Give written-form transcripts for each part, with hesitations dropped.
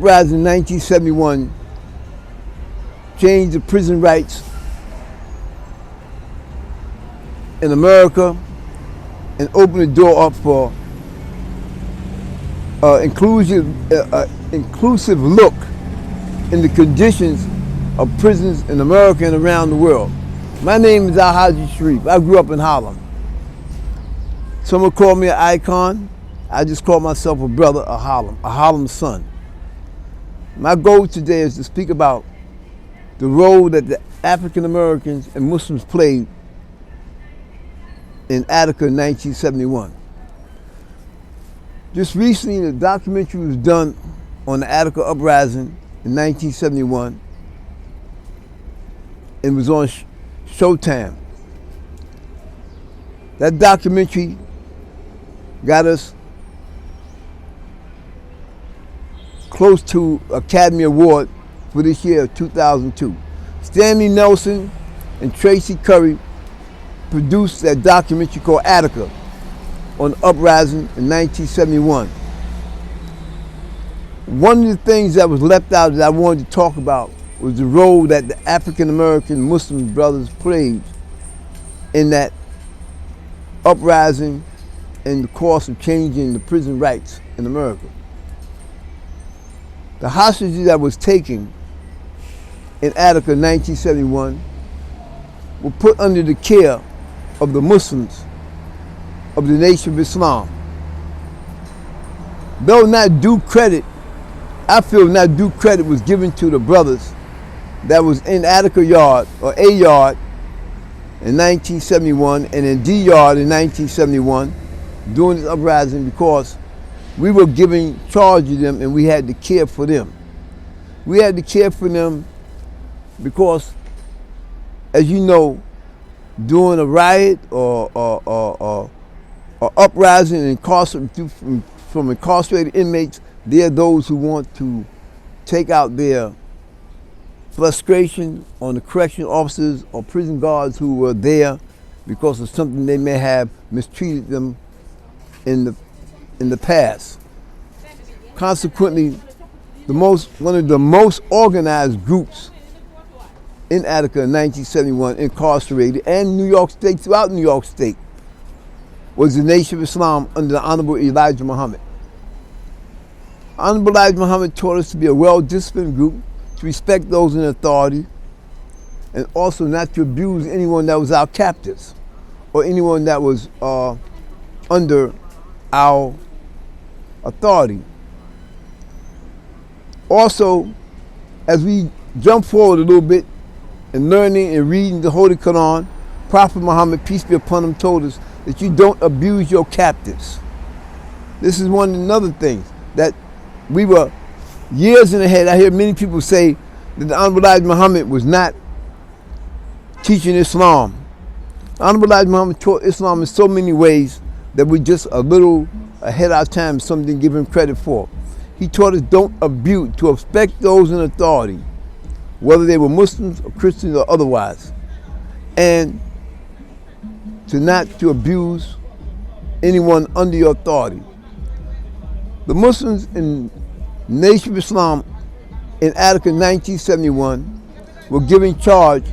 Uprising in 1971 changed the prison rights in America and opened the door up for inclusive look in the conditions of prisons in America and around the world. My name is Al-Haji Sharif. I grew up in Harlem. Someone called me an icon. I just call myself a brother of Harlem, a Harlem son. My goal today is to speak about the role that the African Americans and Muslims played in Attica in 1971. Just recently, the documentary was done on the Attica uprising in 1971. It was on Showtime. That documentary got us close to Academy Award for this year of 2002. Stanley Nelson and Tracy Curry produced that documentary called Attica on the uprising in 1971. One of the things that was left out that I wanted to talk about was the role that the African American Muslim brothers played in that uprising in the course of changing the prison rights in America. The hostages that was taken in Attica in 1971 were put under the care of the Muslims of the Nation of Islam. Though not due credit, I feel not due credit was given to the brothers that was in Attica Yard or A Yard in 1971 and in D Yard in 1971 during this uprising, because we were giving charge of them and we had to care for them. We had to care for them because, as you know, during a riot or uprising from incarcerated inmates, there are those who want to take out their frustration on the correctional officers or prison guards who were there because of something they may have mistreated them in the past. Consequently, one of the most organized groups in Attica in 1971, incarcerated, and New York State, throughout New York State, was the Nation of Islam under the Honorable Elijah Muhammad. Honorable Elijah Muhammad taught us to be a well-disciplined group, to respect those in authority, and also not to abuse anyone that was our captives or anyone that was under our authority. Also, as we jump forward a little bit in learning and reading the Holy Quran, Prophet Muhammad, peace be upon him, told us that you don't abuse your captives. This is another thing that we were years in ahead. I hear many people say that the Honorable Elijah Muhammad was not teaching Islam. The Honorable Elijah Muhammad taught Islam in so many ways that we're just a little ahead of our time, something to give him credit for. He taught us don't abuse, to respect those in authority, whether they were Muslims or Christians or otherwise, and not to abuse anyone under your authority. The Muslims in Nation of Islam in Attica in 1971 were given charge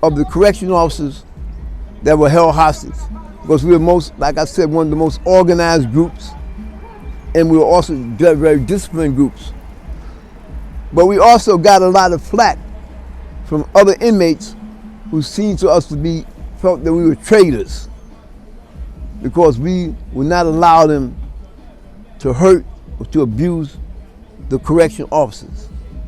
of the correctional officers that were held hostage, because we were like I said, one of the most organized groups, and we were also very, very disciplined groups. But we also got a lot of flack from other inmates who seemed to us to felt that we were traitors, because we would not allow them to hurt or to abuse the correction officers.